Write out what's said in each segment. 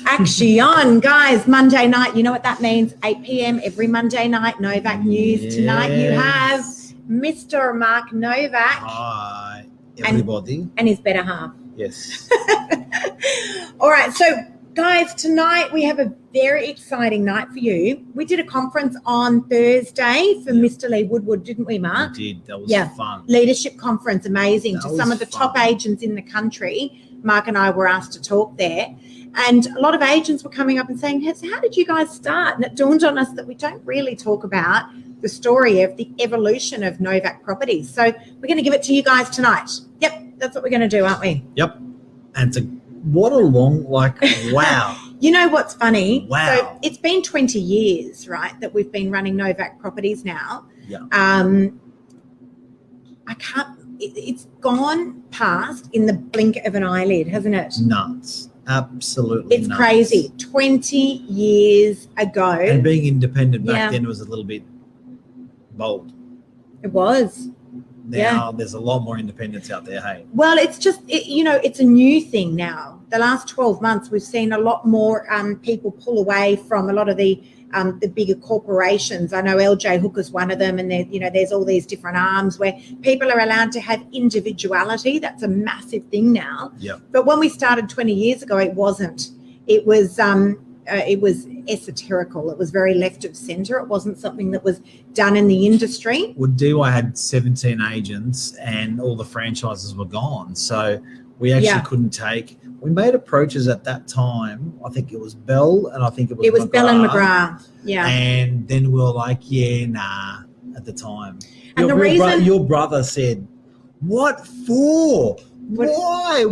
Action, guys. Monday night, you know what that means? 8 p.m. every Monday night. Novak News. Yes. Tonight you have Mr. Mark Novak. Hi, everybody. And his better half. Yes. All right, so guys, tonight we have a very exciting night for you. We did a conference on Thursday for Mr. Lee Woodward, didn't we, Mark? We did. That was fun. Leadership conference, amazing. That to was some of the fun. top agents in the country. Mark and I were asked to talk there. And a lot of agents were coming up and saying, how did you guys start? And it dawned on us that we don't really talk about the story of the evolution of Novak Properties. So we're going to give it to you guys tonight. Yep, that's what we're going to do, aren't we? Yep. And what a long, wow. You know what's funny? Wow. So it's been 20 years, right, that we've been running Novak Properties now. Yeah. It's gone past in the blink of an eyelid, hasn't it? Nuts. Absolutely It's nuts. crazy. 20 years ago. And being independent back then was a little bit bold. It was. Now there's a lot more independence out there, hey? Well, it's just, it's a new thing now. The last 12 months, we've seen a lot more people pull away from a lot of the bigger corporations. I know LJ Hooker's one of them, and there's all these different arms where people are allowed to have individuality. That's a massive thing now. Yeah. But when we started 20 years ago, it wasn't. It was esoterical. It was very left of centre. It wasn't something that was done in the industry. Well, DY had 17 agents and all the franchises were gone. So we actually couldn't take. We made approaches at that time. I think it was Bell and I think it was McGrath. Bell and McGrath. Yeah. And then we were like, nah, at the time. And your brother said, what for? Why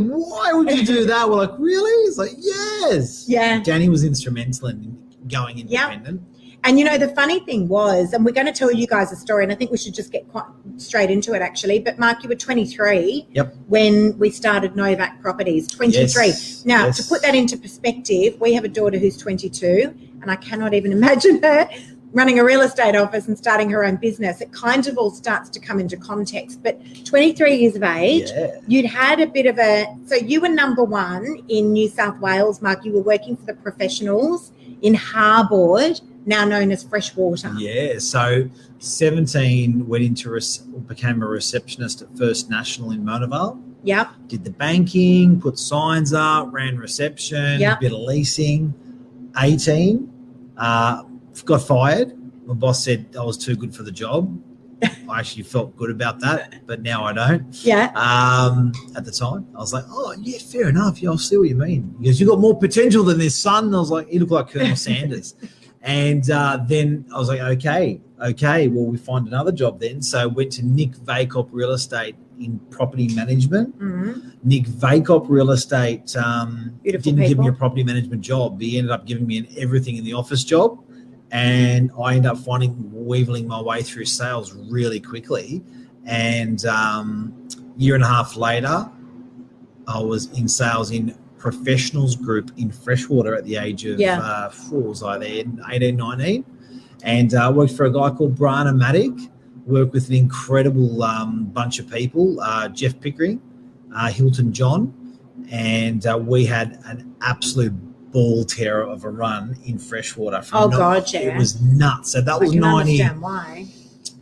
would you do that? We're like, really? It's like, yes. Yeah. Danny was instrumental in going independent. And the funny thing was, and we're going to tell you guys a story, and I think we should just get quite straight into it actually, but Mark, you were 23 when we started Novak Properties, 23. Yes. Now, to put that into perspective, we have a daughter who's 22, and I cannot even imagine her running a real estate office and starting her own business. It kind of all starts to come into context. But 23 years of age, you'd had a bit of so you were number one in New South Wales, Mark. You were working for the professionals in Harbord, now known as Freshwater. Yeah, so 17 became a receptionist at First National in Mona Vale. Yep. Did the banking, put signs up, ran reception, bit of leasing. 18, got fired. My boss said I was too good for the job. I actually felt good about that, but now I don't. Yeah. At the time, I was like, oh, yeah, fair enough. Yeah, I'll see what you mean. He goes, you got more potential than this, son. And I was like, he looked like Colonel Sanders. And then I was like, okay, well, we find another job then. So I went to Nick Vacop Real Estate in property management. Mm-hmm. Nick Vacop Real Estate didn't give me a property management job. He ended up giving me an everything in the office job. And I ended up weaveling my way through sales really quickly. And year and a half later, I was in sales in professionals group in Freshwater at the age of, what was I there, 18, 19. And worked for a guy called Brian Matic, worked with an incredible bunch of people, Jeff Pickering, Hilton John, and we had an absolute ball terror of a run in Freshwater. It was nuts. So that was 90. Why.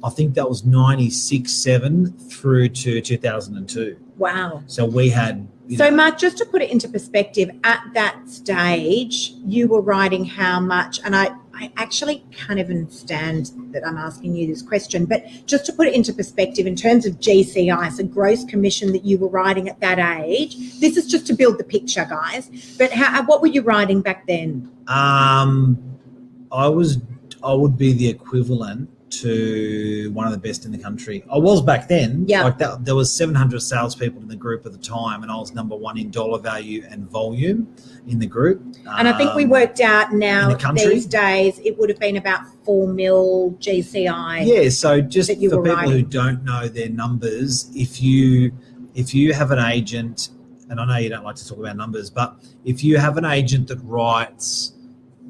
I think that was 96, 7 through to 2002. Wow. So we had. So, Mark, just to put it into perspective, at that stage, you were writing how much, and I actually can't even understand that I'm asking you this question, but just to put it into perspective in terms of GCI, so gross commission that you were writing at that age, this is just to build the picture, guys, but what were you writing back then? I would be the equivalent to one of the best in the country. I was back then. Yeah. Like that, there was 700 salespeople in the group at the time, and I was number one in dollar value and volume in the group. And I think we worked out now these days it would have been about 4 mil GCI. Yeah. So just for people who don't know their numbers, if you have an agent, and I know you don't like to talk about numbers, but if you have an agent that writes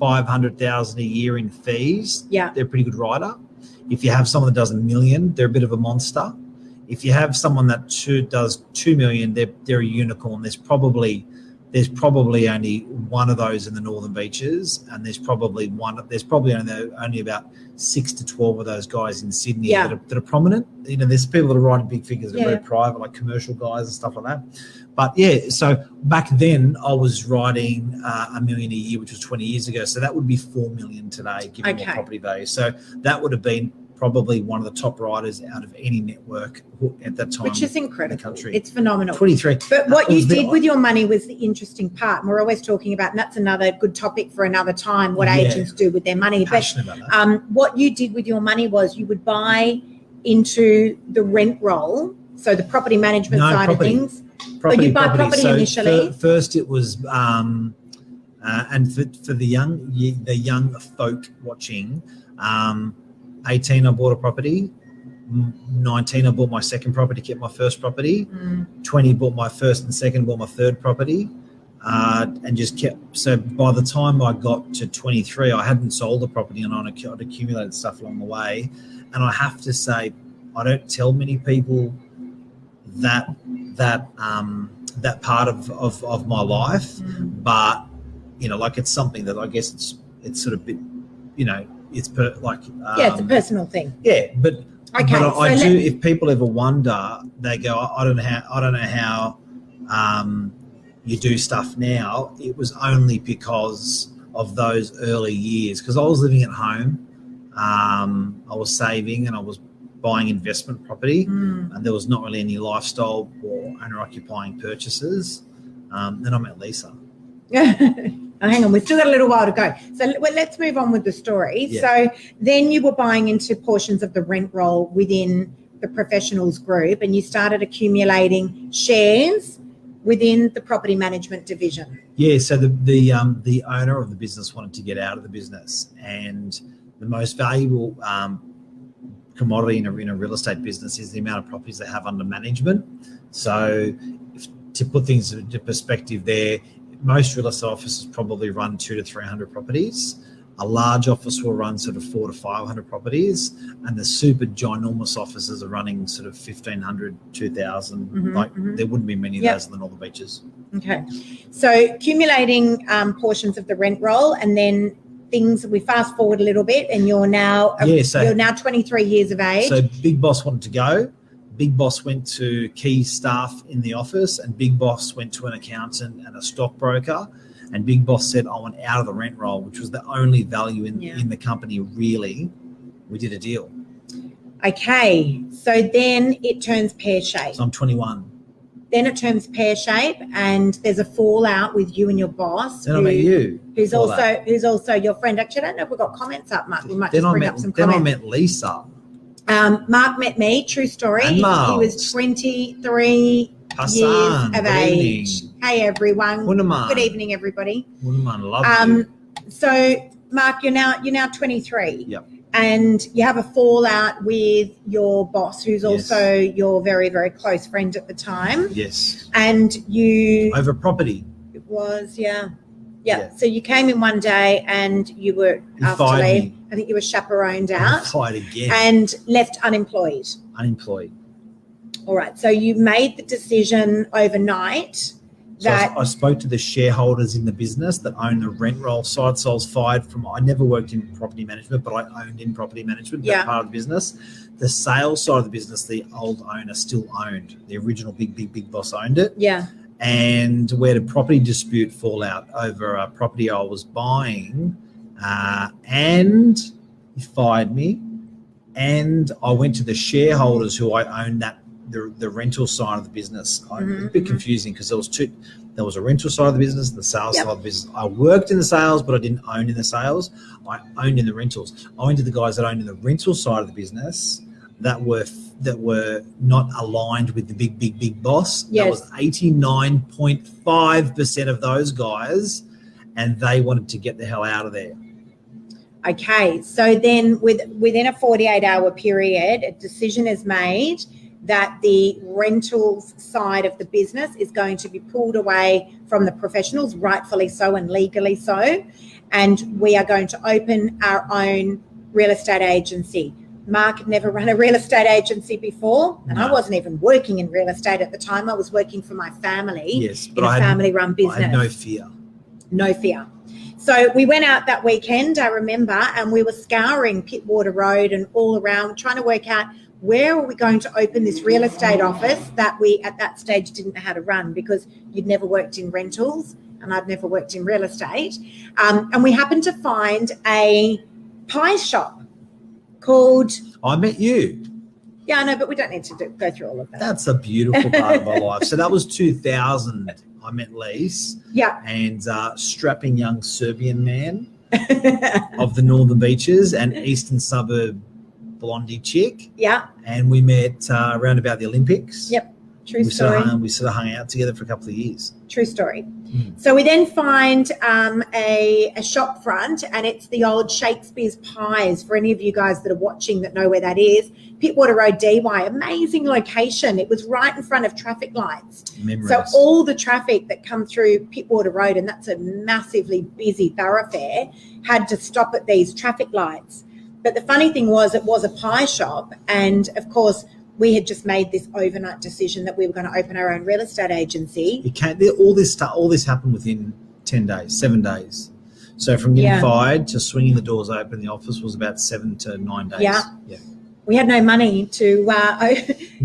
500,000 a year in fees, they're a pretty good writer. If you have someone that does $1 million, they're a bit of a monster. If you have someone that does $2 million, they're a unicorn. There's probably there's probably only one of those in the Northern Beaches, and there's probably only about 6 to 12 of those guys in Sydney that are prominent. There's people that are writing big figures, they're very private, like commercial guys and stuff like that. But so back then I was writing $1 million a year, which was 20 years ago. So that would be 4 million today, given more property value. So that would have been probably one of the top writers out of any network at that time. Which is incredible. In the country. It's phenomenal. 23. But what you did with your money was the interesting part. And we're always talking about, and that's another good topic for another time, what agents do with their money. Passionate about that. What you did with your money was you would buy into the rent roll, so the property management side of things. You buy property so initially. First it was, and for the young folk watching, 18, I bought a property. 19, I bought my second property, kept my first property. 20, bought my first and second, bought my third property, and just kept. So by the time I got to 23, I hadn't sold the property, and I'd accumulated stuff along the way. And I have to say, I don't tell many people that part of my life, but it's something that I guess it's sort of bit, it's it's a personal thing. Yeah, but okay. But I do. If people ever wonder, they go, I don't know how you do stuff now. It was only because of those early years, because I was living at home. I was saving and I was buying investment property, and there was not really any lifestyle or owner-occupying purchases. Then I met Lisa. Hang on, we've still got a little while to go. So let's move on with the story. Yeah. So then you were buying into portions of the rent roll within the professionals group, and you started accumulating shares within the property management division. Yeah, so the owner of the business wanted to get out of the business, and the most valuable commodity in a real estate business is the amount of properties they have under management. So to put things into perspective there, most real estate offices probably run 200 to 300 properties. A large office will run sort of 400 to 500 properties, and the super ginormous offices are running sort of 1,500, 2,000. There wouldn't be many of those in the Northern Beaches. Okay. So accumulating portions of the rent roll, and then we fast forward a little bit, and you're now 23 years of age. So Big Boss wanted to go. Big Boss went to key staff in the office, and Big Boss went to an accountant and a stockbroker, and Big Boss said, I want out of the rent roll, which was the only value in the company, really. We did a deal. Okay, so then it turns pear-shaped. So I'm 21. Then it turns pear-shaped, and there's a fallout with you and your boss. Then I met you. Who's also your friend. Actually, I don't know if we've got comments up, Mark. We might just bring up some comments. Then I met Lisa. Mark met me, true story. And he was 23 years of age. Hey, everyone. Good evening, everybody. Love you. So, Mark, you're now 23. Yep. And you have a fallout with your boss, who's also your very, very close friend at the time. Yes. And you... Over property. It was, yeah. So you came in one day and you were asked to leave. I think you were chaperoned out. Fired again. And left unemployed. All right. So you made the decision overnight that... So I spoke to the shareholders in the business that own the rent roll side. So I was fired from... I never worked in property management, but I owned in property management, that part of the business. The sales side of the business, the old owner still owned. The original big boss owned it. Yeah. And we had a property dispute fall out over a property I was buying, and he fired me. And I went to the shareholders who I owned the rental side of the business. It was a bit confusing because there was a rental side of the business and the sales side of the business. I worked in the sales, but I didn't own in the sales. I owned in the rentals. I went to the guys that owned in the rental side of the business that were not aligned with the big boss. Yes. That was 89.5% of those guys, and they wanted to get the hell out of there. Okay, so then within a 48-hour period, a decision is made that the rentals side of the business is going to be pulled away from the professionals, rightfully so and legally so, and we are going to open our own real estate agency. Mark had never run a real estate agency before, and I wasn't even working in real estate at the time. I was working for my family in a family-run business. I had no fear. No fear. So we went out that weekend, I remember, and we were scouring Pittwater Road and all around, trying to work out where are we going to open this real estate office that we at that stage didn't know how to run, because you'd never worked in rentals and I'd never worked in real estate. And we happened to find a pie shop called... I met you. Yeah, I know, but we don't need to go through all of that. That's a beautiful part of my life. So that was 2000. I met Lise. Yeah. And strapping young Serbian man of the Northern Beaches and Eastern Suburb blondie chick. Yeah. And we met around about the Olympics. Yep. True story. We sort of hung out together for a couple of years. True story. So we then find a shop front, and it's the old Shakespeare's Pies. For any of you guys that are watching that know where that is, Pittwater Road, DY, amazing location. It was right in front of traffic lights. Memories. So all the traffic that come through Pittwater Road, and that's a massively busy thoroughfare, had to stop at these traffic lights. But the funny thing was, it was a pie shop, and of course, we had just made this overnight decision that we were going to open our own real estate agency. All this happened within 10 days, 7 days. So from getting fired to swinging the doors open, the office was about 7 to 9 days. Yeah. We had no money to. We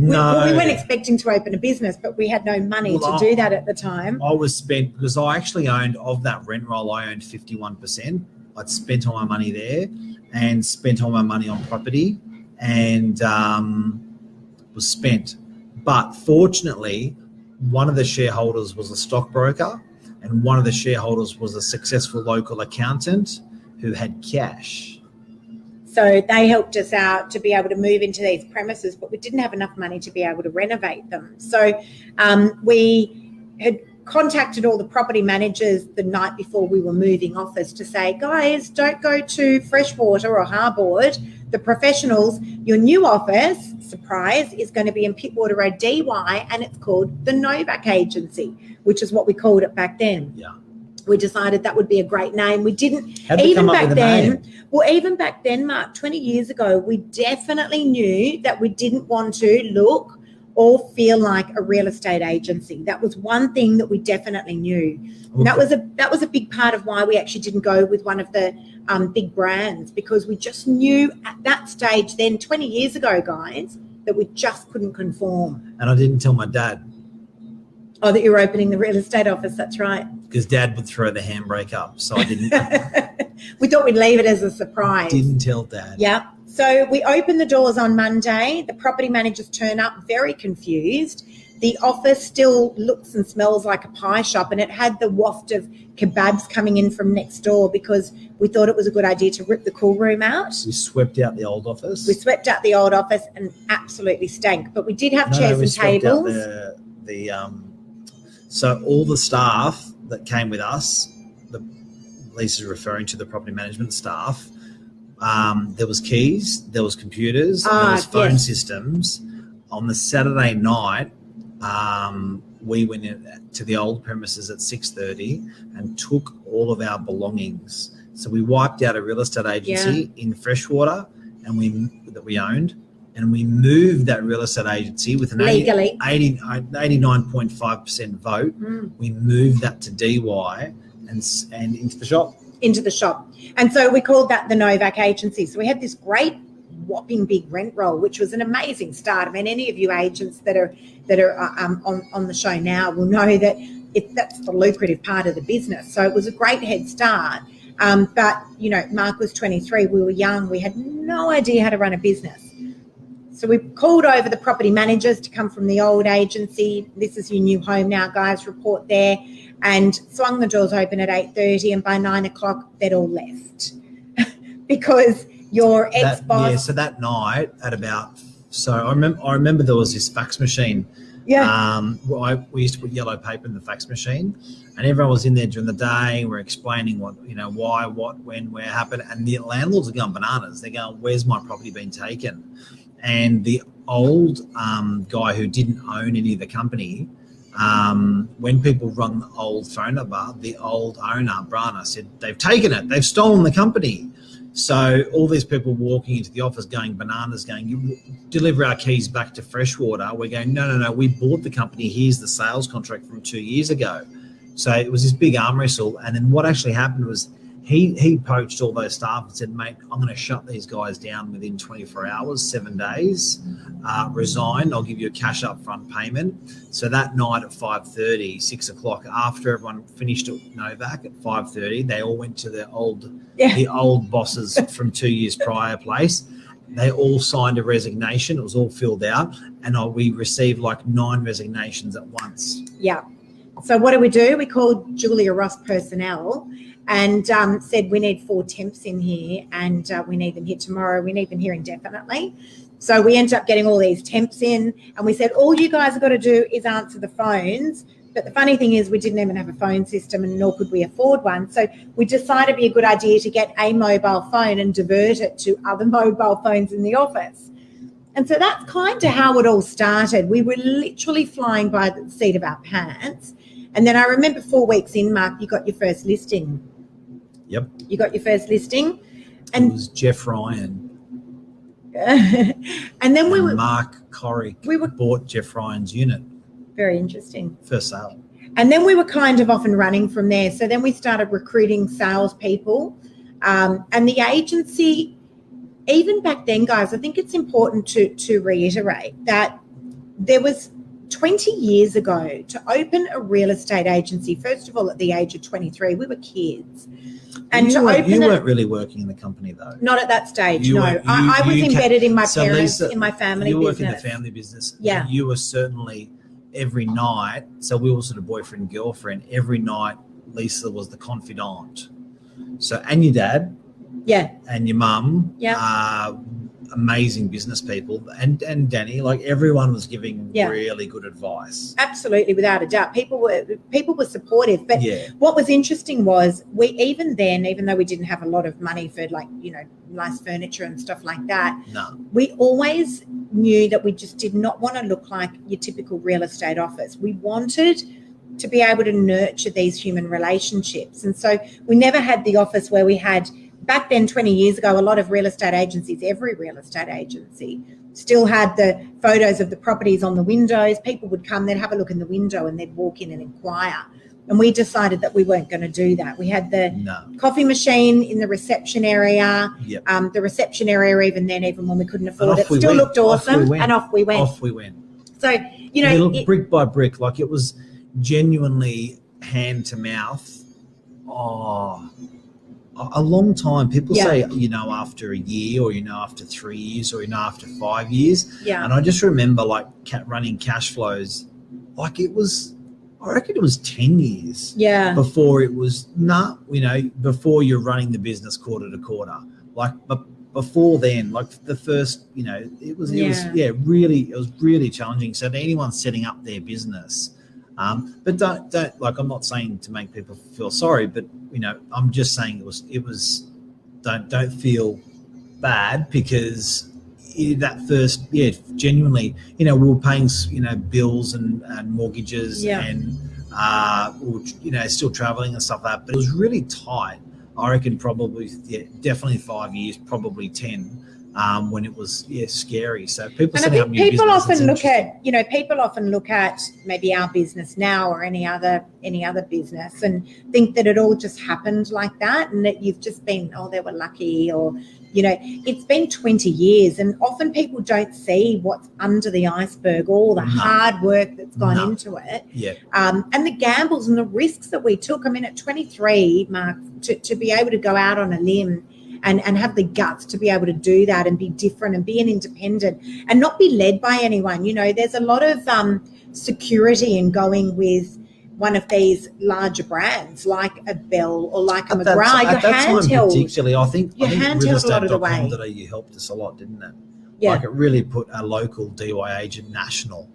weren't expecting to open a business, but we had no money to do that at the time. I was spent because I actually owned, of that rent roll, I owned 51%. I'd spent all my money there and spent all my money on property, and was spent. But fortunately, one of the shareholders was a stockbroker, and one of the shareholders was a successful local accountant who had cash. So they helped us out to be able to move into these premises, but we didn't have enough money to be able to renovate them. So we had contacted all the property managers the night before we were moving office to say, guys, don't go to Freshwater or Harbord, the professionals. Your new office, surprise, is going to be in Pittwater Road, DY, and it's called the Novak Agency, which is what we called it back then. Yeah. We decided that would be a great name. We didn't, even back then, Mark, 20 years ago, we definitely knew that we didn't want to look or feel like a real estate agency. That was one thing that we definitely knew. Okay. And that was a big part of why we actually didn't go with one of the big brands, because we just knew at that stage then, 20 years ago, guys, that we just couldn't conform. And I didn't tell my dad. Oh, that you were opening the real estate office, that's right. Because Dad would throw the handbrake up, so I didn't. We thought we'd leave it as a surprise. Didn't tell Dad. Yeah. So we opened the doors on Monday. The property managers turn up very confused. The office still looks and smells like a pie shop, and it had the waft of kebabs coming in from next door, because we thought it was a good idea to rip the cool room out. We swept out the old office. And absolutely stank. But we did have chairs and tables. So all the staff that came with us, Lisa's referring to the property management staff, there was keys, there was computers, there was phone systems. On the Saturday night, we went to the old premises at 6:30 and took all of our belongings. So we wiped out a real estate agency in Freshwater that we owned, and we moved that real estate agency with an 89.5% vote. We moved that to DY and into the shop. And so we called that the Novak Agency. So we had this great whopping big rent roll, which was an amazing start. I mean, any of you agents that are on the show now will know that that's the lucrative part of the business. So it was a great head start. But, you know, Mark was 23. We were young. We had no idea how to run a business. So we called over the property managers to come from the old agency. This is your new home now, guys. Report there. And swung the doors open at 8:30, and by 9 o'clock, they'd all left because your ex-boss. Yeah. So that night at about. So I remember there was this fax machine. Yeah. We used to put yellow paper in the fax machine, and everyone was in there during the day. We're explaining what, why, what, when, where happened, and the landlords are going bananas. They're going, "Where's my property been taken?" And the old guy who didn't own any of the company when people rung the old phone number, the old owner, Brana, said, they've taken it, they've stolen the company. So all these people walking into the office going bananas, going, you deliver our keys back to Freshwater. We're going, no, we bought the company. Here's the sales contract from 2 years ago. So it was this big arm wrestle. And then what actually happened was he poached all those staff and said, mate, I'm going to shut these guys down within 24 hours, 7 days, resign. I'll give you a cash upfront payment. So that night at 5:30, 6 o'clock, after everyone finished at Novak at 5:30, they all went to the old bosses from 2 years prior place. They all signed a resignation. It was all filled out. And we received like 9 resignations at once. Yeah. So what do? We called Julia Ross personnel and said, we need 4 temps in here, and we need them here tomorrow. We need them here indefinitely. So we ended up getting all these temps in, and we said, all you guys have got to do is answer the phones. But the funny thing is we didn't even have a phone system, and nor could we afford one. So we decided it'd be a good idea to get a mobile phone and divert it to other mobile phones in the office. And so that's kind of how it all started. We were literally flying by the seat of our pants. And then I remember 4 weeks in, Mark, you got your first listing. Yep. You got your first listing. And it was Jeff Ryan. and then Mark Corrie bought Jeff Ryan's unit. Very interesting. First sale. And then we were kind of off and running from there. So then we started recruiting salespeople. And the agency, even back then, guys, I think it's important to reiterate that there was 20 years ago to open a real estate agency, first of all, at the age of 23, we were kids. And you weren't really working in the company, though. Not at that stage, no. I was embedded in my parents, Lisa, in my family business. You work in the family business. Yeah. You were certainly every night, so we were sort of boyfriend and girlfriend. Every night, Lisa was the confidant. So, and your dad. Yeah. And your mum. Yeah. Amazing business people, and Danny, like everyone was giving really good advice. Absolutely, without a doubt, people were supportive. But what was interesting was we even though we didn't have a lot of money for nice furniture and stuff like that, we always knew that we just did not want to look like your typical real estate office. We wanted to be able to nurture these human relationships, and so we never had the office where we had. Back then, 20 years ago, a lot of real estate agencies, every real estate agency, still had the photos of the properties on the windows. People would come, they'd have a look in the window and they'd walk in and inquire. And we decided that we weren't going to do that. We had the coffee machine in the reception area. Yep. The reception area, even when we couldn't afford it, still looked awesome. And off we went. So, brick by brick, like it was genuinely hand to mouth. A long time. People say, after a year or, after 3 years or, after 5 years. Yeah. And I just remember like running cash flows, like I reckon it was 10 years. Yeah. Before it was before you're running the business quarter to quarter. Like, but before then, like the first, it was really challenging. So to anyone setting up their business, but don't like, I'm not saying to make people feel sorry, but I'm just saying it was don't feel bad, because that first genuinely we were paying bills and mortgages and we were still traveling and stuff like that, but it was really tight. I reckon probably definitely 5 years, probably 10. When it was scary. So people setting up new people business, often look at maybe our business now or any other business and think that it all just happened like that, and that you've just been they were lucky, or it's been 20 years, and often people don't see what's under the iceberg, all the hard work that's gone into it. And the gambles and the risks that we took. I mean, at 23, Mark, to be able to go out on a limb and have the guts to be able to do that and be different and be an independent and not be led by anyone. There's a lot of security in going with one of these larger brands like a Bell or like a McGrath. At that time particularly, I think realestate.com.au helped us a lot, didn't it? Yeah. Like it really put a local DIY agent national,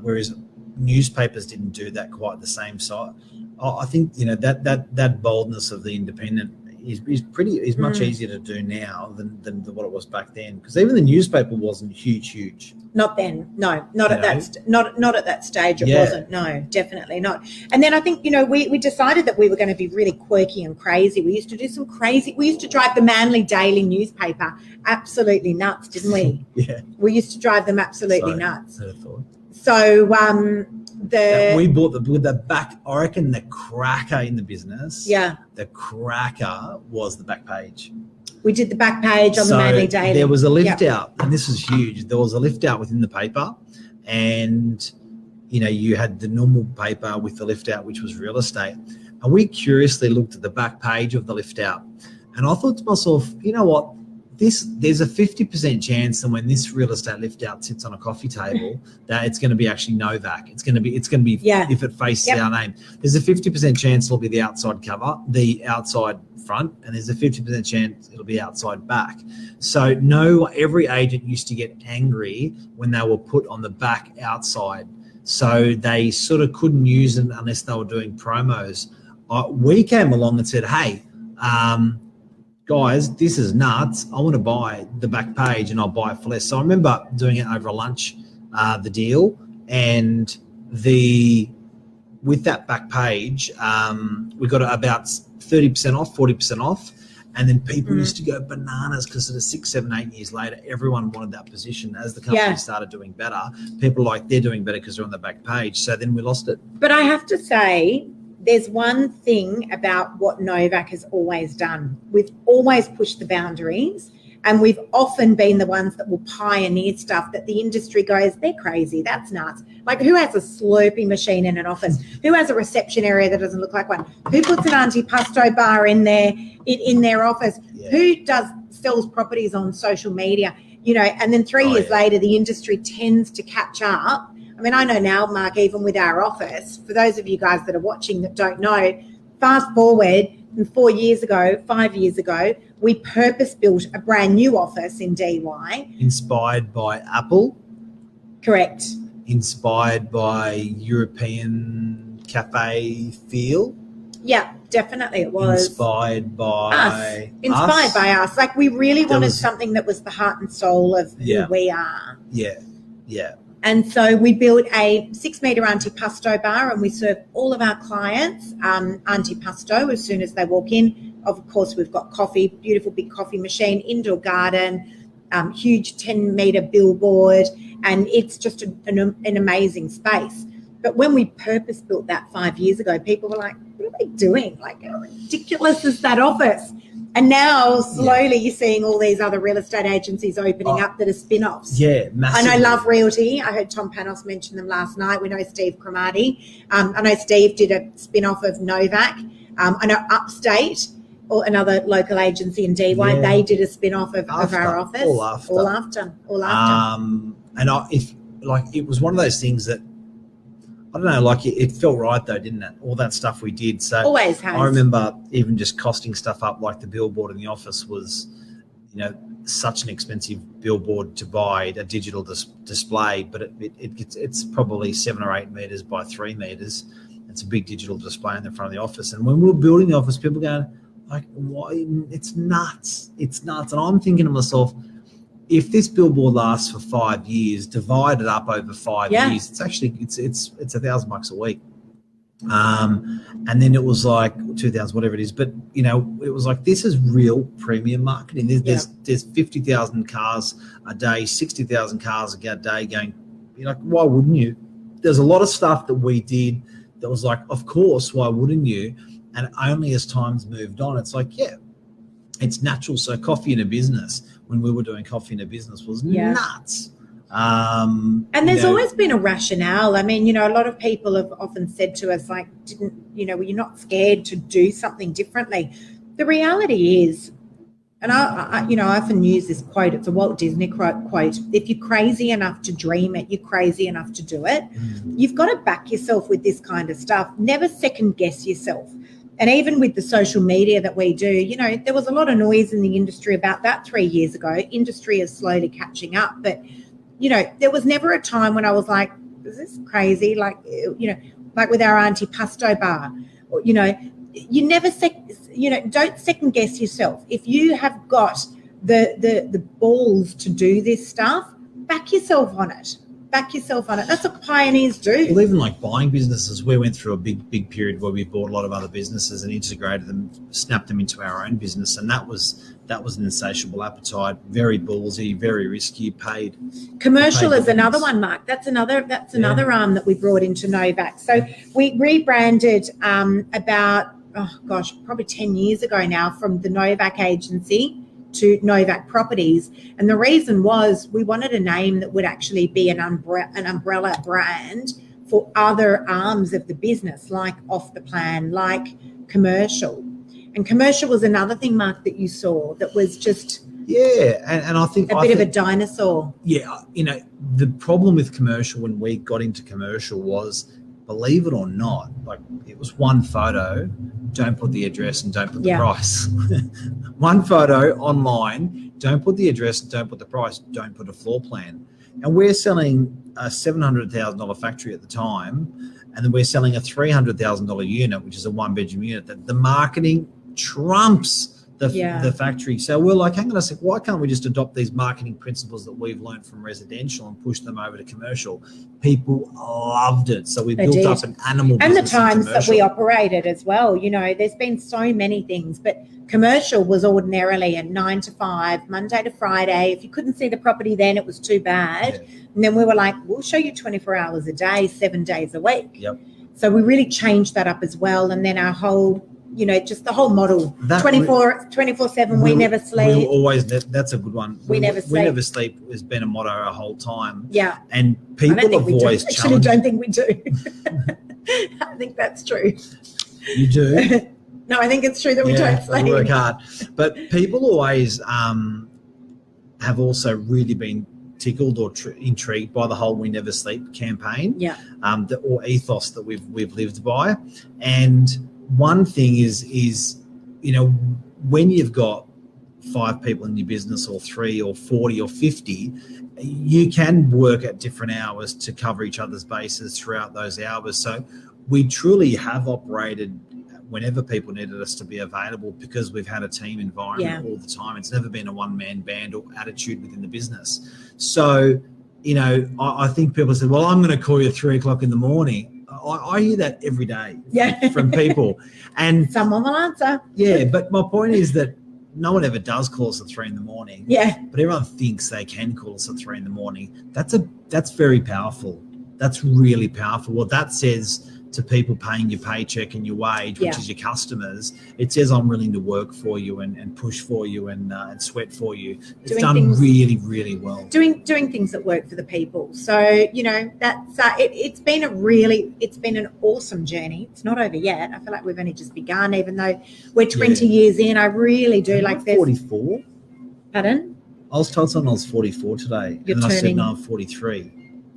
whereas newspapers didn't do that quite the same. So I think, that boldness of the independent, is much easier to do now than what it was back then. Because even the newspaper wasn't huge. Not then, no, not at that stage. It wasn't. No, definitely not. And then I think we decided that we were going to be really quirky and crazy. We used to do some crazy. We used to drive the Manly Daily newspaper absolutely nuts, didn't we? Yeah, we used to drive them absolutely nuts. I thought. So we bought the back. I reckon the cracker in the business. Yeah, the cracker was the back page. We did the back page on the Manly Daily. There was a lift out, and this is huge. There was a lift out within the paper, and you had the normal paper with the lift out, which was real estate. And we curiously looked at the back page of the lift out, and I thought to myself, you know what? There's a 50% chance that when this real estate lift out sits on a coffee table, that it's going to be actually Novak. It's going to be if it faces our name. There's a 50% chance it'll be the outside cover, the outside front, and there's a 50% chance it'll be outside back. So every agent used to get angry when they were put on the back outside. So they sort of couldn't use it unless they were doing promos. We came along and said, hey, guys, this is nuts. I want to buy the back page and I'll buy it for less. So I remember doing it over lunch, the deal, and with that back page, we got about 30% off, 40% off. And then people used to go bananas because sort of 6, 7, 8 years later, everyone wanted that position. As the company started doing better, people they're doing better because they're on the back page. So then we lost it. But I have to say, there's one thing about what Novak has always done. We've always pushed the boundaries, and we've often been the ones that will pioneer stuff that the industry goes, they're crazy, that's nuts. Like, who has a Slurpee machine in an office? Who has a reception area that doesn't look like one? Who puts an antipasto bar in their office? Yeah. Who sells properties on social media? And then 3 years later, the industry tends to catch up. I mean, I know now, Mark, even with our office, for those of you guys that are watching that don't know, fast forward, and 5 years ago, we purpose-built a brand new office in DY. Inspired by Apple? Correct. Inspired by European cafe feel? Yeah, definitely it was. Inspired by us. Like, we really wanted something that was the heart and soul of who we are. Yeah. And so we built a 6-metre antipasto bar, and we serve all of our clients antipasto as soon as they walk in. Of course, we've got coffee, beautiful big coffee machine, indoor garden, huge 10-metre billboard, and it's just an amazing space. But when we purpose-built that 5 years ago, people were like, what are they doing? Like, how ridiculous is that office? And now, slowly, you're seeing all these other real estate agencies opening up that are spin-offs. Yeah, massively. I know Love Realty. I heard Tom Panos mention them last night. We know Steve Cromartie. I know Steve did a spin-off of Novak. I know Upstate, or another local agency in DY, they did a spin-off of our office. All after. And it was one of those things that, I don't know, it felt right though, didn't it? All that stuff we did. So always has. I remember even just costing stuff up, like the billboard in the office was, such an expensive billboard to buy, a digital display, but it's probably 7 or 8 meters by 3 meters. It's a big digital display in the front of the office. And when we were building the office, people going like, "Why? It's nuts! It's nuts!" And I'm thinking to myself, if this billboard lasts for 5 years, divided up over 5 years, it's actually it's $1,000 a week. And then it was like 2,000, whatever it is. But it was like, this is real premium marketing. There's 50,000 cars a day, 60,000 cars a day going. You're like, why wouldn't you? There's a lot of stuff that we did that was like, of course, why wouldn't you? And only as time's moved on, it's like, it's natural. So coffee in a business, when we were doing coffee in a business, was nuts. And there's always been a rationale. I mean, a lot of people have often said to us, like, were you not scared to do something differently? The reality is, and I often use this quote, it's a Walt Disney quote, if you're crazy enough to dream it, you're crazy enough to do it. You've got to back yourself with this kind of stuff. Never second guess yourself. And even with the social media that we do, there was a lot of noise in the industry about that 3 years ago. Industry is slowly catching up. But, there was never a time when I was like, is this crazy? Like, like with our antipasto bar, you never don't second guess yourself. If you have got the balls to do this stuff, back yourself on it. That's what pioneers do. Well, even like buying businesses, we went through a big period where we bought a lot of other businesses and integrated them, snapped them into our own business, and that was an insatiable appetite. Very ballsy, very risky. Paid. Commercial is another one, Mark. That's another arm that we brought into Novak. So we rebranded about probably 10 years ago now, from the Novak agency to Novak Properties, and the reason was we wanted a name that would actually be an umbrella brand for other arms of the business, like off the plan, like commercial. And commercial was another thing, Mark, that you saw that was just and I think a bit of a dinosaur. Yeah, the problem with commercial when we got into commercial was, believe it or not, like it was one photo, don't put the address and don't put the price. One photo online, don't put the address, don't put the price, don't put a floor plan. And we're selling a $700,000 factory at the time, and then we're selling a $300,000 unit, which is a one-bedroom unit. That the marketing trumps the factory. So we're like, hang on a sec, why can't we just adopt these marketing principles that we've learned from residential and push them over to commercial? People loved it. So we built up an animal business. And the times that we operated as well, there's been so many things, but commercial was ordinarily a 9 to 5, Monday to Friday. If you couldn't see the property then, it was too bad. Yeah. And then we were like, we'll show you 24 hours a day, 7 days a week. Yep. So we really changed that up as well. And then our whole, just the whole model, 24/7, we never sleep. We'll always, that's a good one. We never sleep. We never sleep has been a motto our whole time. Yeah. And people have always challenged. Actually, don't think we do. I think that's true. You do? No, I think it's true that we don't sleep. We work hard. But people always have also really been tickled or intrigued by the whole "We Never Sleep" campaign, or ethos that we've lived by. And one thing is when you've got 5 people in your business, or 3 or 40 or 50, you can work at different hours to cover each other's bases throughout those hours. So we truly have operated whenever people needed us to be available, because we've had a team environment all the time. It's never been a one-man band or attitude within the business. So, I think people say, well, I'm going to call you at 3 o'clock in the morning. I hear that every day from people. And someone will answer. Yeah, but my point is that no one ever does call us at 3 in the morning. Yeah. But everyone thinks they can call us at 3 in the morning. That's very powerful. That's really powerful. What that says to people paying your paycheck and your wage, which is your customers, it says I'm willing to work for you and push for you and sweat for you. It's done really, really well. Doing things that work for the people. So that's it's been an awesome journey. It's not over yet. I feel like we've only just begun, even though we're 20 years in. I really do like this. 44. Pardon? I was told someone I was 44 today, and I said no, I'm 43.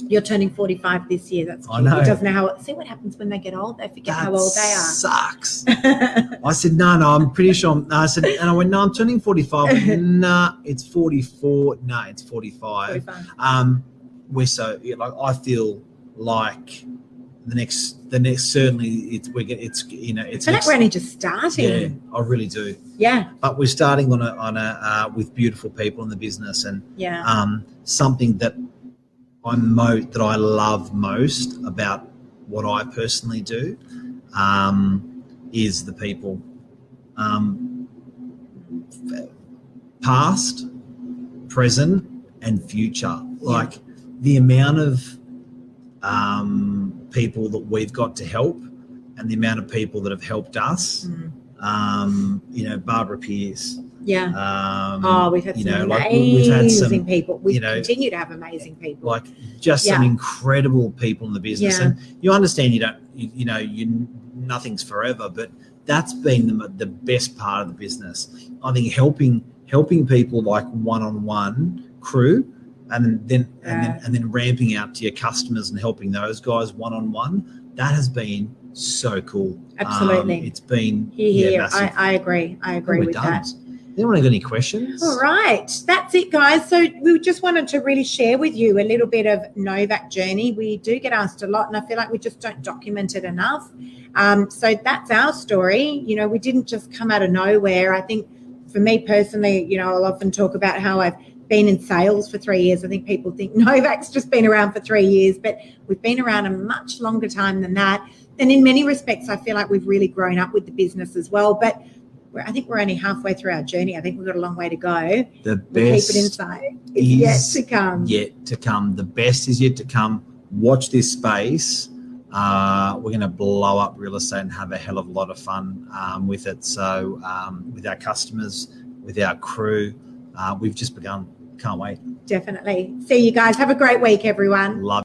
You're turning 45 this year. That's cute. I know. It doesn't know how. See what happens when they get old? They forget how old they are. Sucks. I said, no, I'm pretty sure. I said, and I went, no, I'm turning 45. Nah, it's 44. No, it's 45. 45. We're so I feel like the next certainly it's I feel like we're only just starting. Yeah, I really do. Yeah. But we're starting on a with beautiful people in the business, and something that I love most about what I personally do is the people, past, present, and future. Like the amount of people that we've got to help, and the amount of people that have helped us. Barbara Pierce. Yeah. We've had some amazing people. We continue to have amazing people. Like just some incredible people in the business. Yeah. And you understand nothing's forever, but that's been the best part of the business. I think helping people like one-on-one crew, and then ramping out to your customers and helping those guys one-on-one. That has been so cool. Absolutely. It's been massive. I agree with that. Anyone got any questions? All right. That's it, guys. So we just wanted to really share with you a little bit of Novak journey. We do get asked a lot, and I feel like we just don't document it enough. So that's our story. You know, we didn't just come out of nowhere. I think for me personally, you know, I'll often talk about how I've been in sales for 3 years. I think people think Novak's just been around for 3 years, but we've been around a much longer time than that. And in many respects, I feel like we've really grown up with the business as well. But I think we're only halfway through our journey. I think we've got a long way to go. The best we'll keep it inside. It's yet to come. Yet to come. The best is yet to come. Watch this space. We're going to blow up real estate and have a hell of a lot of fun with it. So with our customers, with our crew, we've just begun. Can't wait. Definitely. See you guys. Have a great week, everyone. Love